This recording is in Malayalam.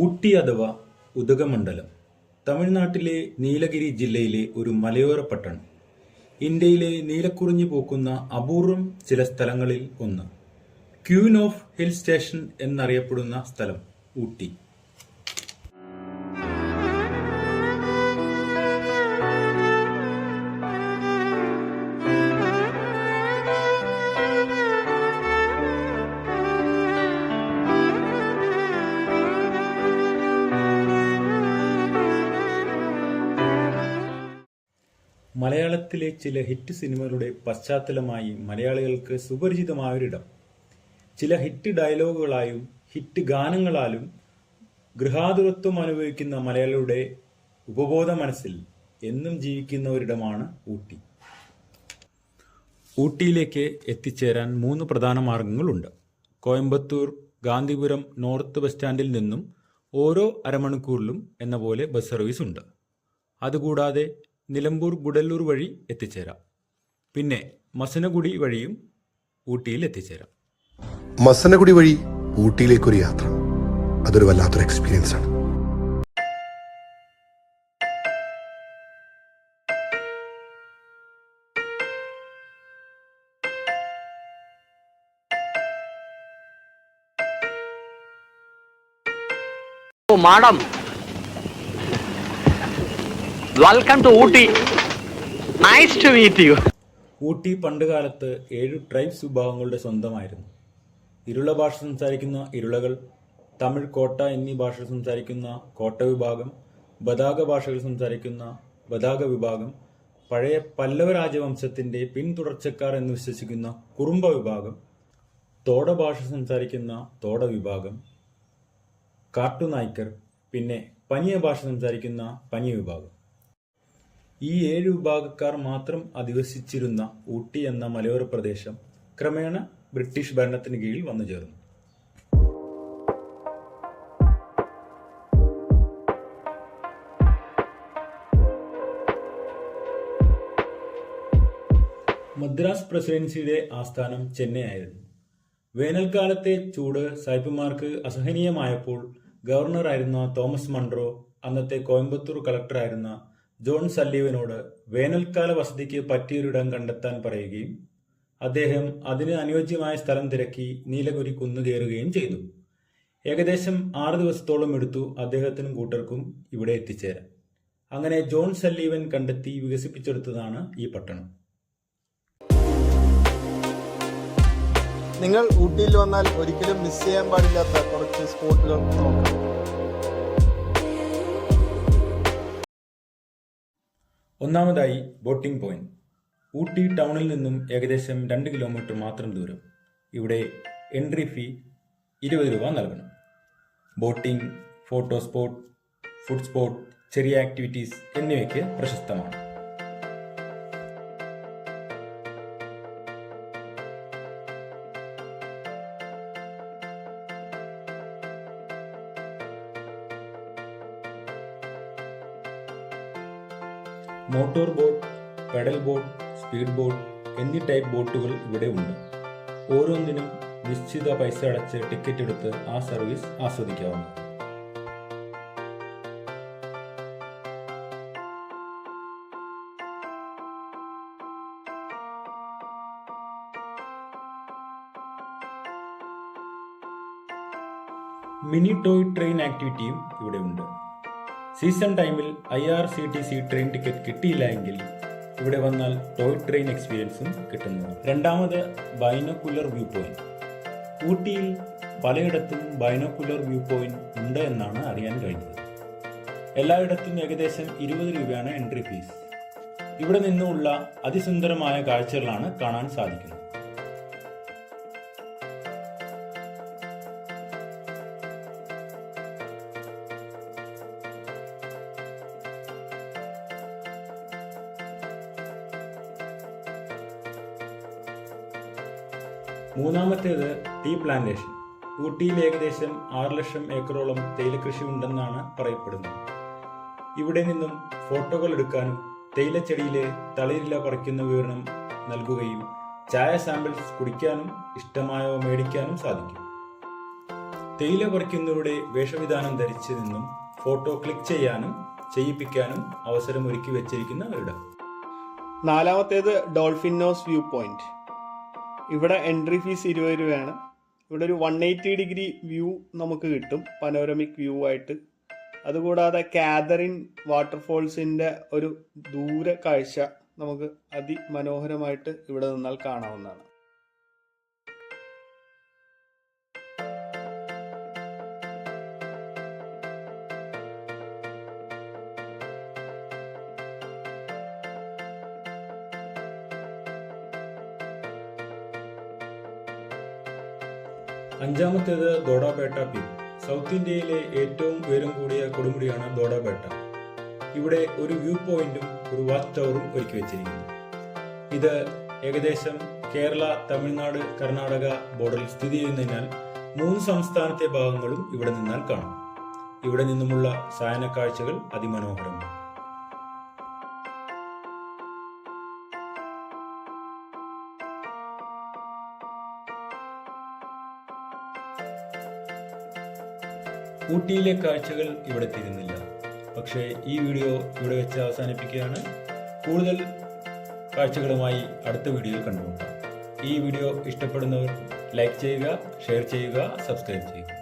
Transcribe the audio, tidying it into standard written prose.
ഊട്ടി അഥവാ ഉദകമണ്ഡലം തമിഴ്നാട്ടിലെ നീലഗിരി ജില്ലയിലെ ഒരു മലയോര പട്ടണം. ഇന്ത്യയിലെ നീലക്കുറിഞ്ഞി പൂക്കുന്ന അപൂർവം ചില സ്ഥലങ്ങളിൽ ഒന്ന്. ക്വീൻ ഓഫ് ഹിൽ സ്റ്റേഷൻ എന്നറിയപ്പെടുന്ന സ്ഥലം ഊട്ടി. മലയാളത്തിലെ ചില ഹിറ്റ് സിനിമകളുടെ പശ്ചാത്തലമായി മലയാളികൾക്ക് സുപരിചിതമായൊരിടം. ചില ഹിറ്റ് ഡയലോഗുകളായും ഹിറ്റ് ഗാനങ്ങളാലും ഗൃഹാതുരത്വം അനുഭവിക്കുന്ന മലയാളിയുടെ ഉപബോധ മനസ്സിൽ എന്നും ജീവിക്കുന്ന ഒരിടമാണ് ഊട്ടി. ഊട്ടിയിലേക്ക് എത്തിച്ചേരാൻ 3 പ്രധാന മാർഗങ്ങളുണ്ട്. കോയമ്പത്തൂർ ഗാന്ധിപുരം നോർത്ത് ബസ് സ്റ്റാൻഡിൽ നിന്നും ഓരോ അരമണിക്കൂറിലും എന്ന പോലെ ബസ് സർവീസ് ഉണ്ട്. അതുകൂടാതെ നിലമ്പൂർ ഗുഡല്ലൂർ വഴി എത്തിച്ചേരാം. പിന്നെ മസനഗുഡി വഴിയും ഊട്ടിയിൽ എത്തിച്ചേരാം. മസനഗുഡി വഴി ഊട്ടിയിലേക്കൊരു യാത്ര, അതൊരു വല്ലാത്തൊരു എക്സ്പീരിയൻസ് ആണ്. Madam, welcome to Ooty. Nice to meet you. Ooty പണ്ടുകാലത്ത് 7 ട്രൈബ്സ് വിഭാഗങ്ങളുടെ സ്വന്തമായിരുന്നു. ഇരുള ഭാഷ സംസാരിക്കുന്ന ഇരുളകൾ, തമിഴ്, കോട്ട എന്നീ ഭാഷ സംസാരിക്കുന്ന കോട്ട വിഭാഗം, ബദാഗ ഭാഷകൾ സംസാരിക്കുന്ന ബദാഗ വിഭാഗം, പഴയ പല്ലവ രാജവംശത്തിന്റെ പിന്തുടർച്ചക്കാർ എന്ന് വിശ്വസിക്കുന്ന കുറുമ്പ വിഭാഗം, തോട ഭാഷ സംസാരിക്കുന്ന തോട വിഭാഗം, കാട്ടുനായ്ക്കർ, പിന്നെ പനിയ ഭാഷ സംസാരിക്കുന്ന പനിയ വിഭാഗം. ഈ 7 വിഭാഗക്കാർ മാത്രം അധിവസിച്ചിരുന്ന ഊട്ടി എന്ന മലയോര പ്രദേശം ക്രമേണ ബ്രിട്ടീഷ് ഭരണത്തിന് കീഴിൽ വന്നു ചേർന്നു. മദ്രാസ് പ്രസിഡൻസിയുടെ ആസ്ഥാനം ചെന്നൈ ആയിരുന്നു. വേനൽക്കാലത്തെ ചൂട് സായിപ്പുമാർക്ക് അസഹനീയമായപ്പോൾ ഗവർണറായിരുന്ന തോമസ് മൺട്രോ അന്നത്തെ കോയമ്പത്തൂർ കളക്ടറായിരുന്ന ജോൺ സല്ലീവനോട് വേനൽക്കാല വസതിക്ക് പറ്റിയൊരിടം കണ്ടെത്താൻ പറയുകയും അദ്ദേഹം അതിന് അനുയോജ്യമായ സ്ഥലം തിരക്കി നീലഗിരി കുന്നുകയറുകയും ചെയ്തു. ഏകദേശം 6 ദിവസത്തോളം എടുത്തു അദ്ദേഹത്തിനും കൂട്ടർക്കും ഇവിടെ എത്തിച്ചേരാൻ. അങ്ങനെ ജോൺ സല്ലീവൻ കണ്ടെത്തി വികസിപ്പിച്ചെടുത്തതാണ് ഈ പട്ടണം. നിങ്ങൾ ഊട്ടിയിൽ വന്നാൽ ഒരിക്കലും മിസ് ചെയ്യാൻ പാടില്ലാത്ത കുറച്ച് സ്പോട്ടുകൾ നോക്കാം. ഒന്നാമതായി ബോട്ടിംഗ് പോയിന്റ്. ഊട്ടി ടൗണിൽ നിന്നും ഏകദേശം 2 കിലോമീറ്റർ മാത്രം ദൂരം. ഇവിടെ എൻട്രി ഫീ 20 രൂപ നൽകണം. Boating, photo spot, food spot, ചെറിയ ആക്ടിവിറ്റീസ് എന്നിവയ്ക്ക് പ്രശസ്തമാണ്. Motor boat, pedal boat, speed boat എന്നീ ടൈപ്പ് ബോട്ടുകൾ ഇവിടെ ഉണ്ട്. ഓരോന്നിനും നിശ്ചിത പൈസ അടച്ച് ടിക്കറ്റ് എടുത്ത് ആ സർവീസ് ആസ്വദിക്കാവുന്നതാണ്. മിനി ടോയ് ട്രെയിൻ ആക്ടിവിറ്റിയും ഇവിടെ ഉണ്ട്. സീസൺ ടൈമിൽ IRCTC ട്രെയിൻ ടിക്കറ്റ് കിട്ടിയില്ല എങ്കിൽ ഇവിടെ വന്നാൽ ടോയ് ട്രെയിൻ എക്സ്പീരിയൻസും കിട്ടുന്നതാണ്. രണ്ടാമത് ബൈനോക്കുലർ വ്യൂ പോയിന്റ്. ഊട്ടിയിൽ പലയിടത്തും ബൈനോക്കുലർ വ്യൂ പോയിന്റ് ഉണ്ട് എന്നാണ് അറിയാൻ കഴിഞ്ഞത്. എല്ലായിടത്തും ഏകദേശം 20 രൂപയാണ് എൻട്രി ഫീസ്. ഇവിടെ നിന്നുമുള്ള അതിസുന്ദരമായ കാഴ്ചകളാണ് കാണാൻ സാധിക്കുന്നത്. മൂന്നാമത്തേത് ടീ പ്ലാന്റേഷൻ. ഊട്ടിയിൽ ഏകദേശം 6 ലക്ഷം ഏക്കറോളം തേയിലക്കൃഷി ഉണ്ടെന്നാണ് പറയപ്പെടുന്നത്. ഇവിടെ നിന്നും ഫോട്ടോകൾ എടുക്കാനും തേയിലച്ചെടിയിലെ തളിരില പറിക്കുന്ന വിവരണം നൽകുകയും ചായ സാമ്പിൾസ് കുടിക്കാനും ഇഷ്ടമായവ മേടിക്കാനും സാധിക്കും. തേയില പറിക്കുന്നവരുടെ വേഷവിധാനം ധരിച്ചു നിന്നും ഫോട്ടോ ക്ലിക്ക് ചെയ്യാനും ചെയ്യിപ്പിക്കാനും അവസരം ഒരുക്കി വെച്ചിരിക്കുന്ന ഒരിടം. നാലാമത്തേത് ഡോൾഫിനോസ് വ്യൂ പോയിന്റ്. ഇവിടെ എൻട്രി ഫീസ് 20 രൂപയാണ്. ഇവിടെ ഒരു 180 ഡിഗ്രി വ്യൂ നമുക്ക് കിട്ടും, പനോരമിക് വ്യൂ ആയിട്ട്. അതുകൂടാതെ കാതറിൻ വാട്ടർഫോൾസിൻ്റെ ഒരു ദൂര കാഴ്ച നമുക്ക് അതിമനോഹരമായിട്ട് ഇവിടെ നിന്നാൽ കാണാവുന്നതാണ്. അഞ്ചാമത്തേത് ദോഡാപേട്ട പീക്ക്. സൗത്ത് ഇന്ത്യയിലെ ഏറ്റവും ഉയരം കൂടിയ കൊടുമുടിയാണ് ദോഡാപേട്ട. ഇവിടെ ഒരു വ്യൂ പോയിന്റും ഒരു വാച്ച് ടവറും ഒരുക്കി വെച്ചിരിക്കുന്നു. ഇത് ഏകദേശം കേരള, തമിഴ്നാട്, കർണാടക ബോർഡറിൽ സ്ഥിതി ചെയ്യുന്നതിനാൽ 3 സംസ്ഥാനത്തെ ഭാഗങ്ങളും ഇവിടെ നിന്നാൽ കാണാം. ഇവിടെ നിന്നുമുള്ള സായന കാഴ്ചകൾ അതിമനോഹരമാണ്. ഊട്ടിയിലെ കാഴ്ചകൾ ഇവിടെ തീരുന്നില്ല. പക്ഷേ ഈ വീഡിയോ ഇവിടെ വെച്ച് അവസാനിപ്പിക്കുകയാണ്. കൂടുതൽ കാഴ്ചകളുമായി അടുത്ത വീഡിയോയിൽ കണ്ടുമുട്ടാം. ഈ വീഡിയോ ഇഷ്ടപ്പെടുന്നവർ ലൈക്ക് ചെയ്യുക, ഷെയർ ചെയ്യുക, സബ്സ്ക്രൈബ് ചെയ്യുക.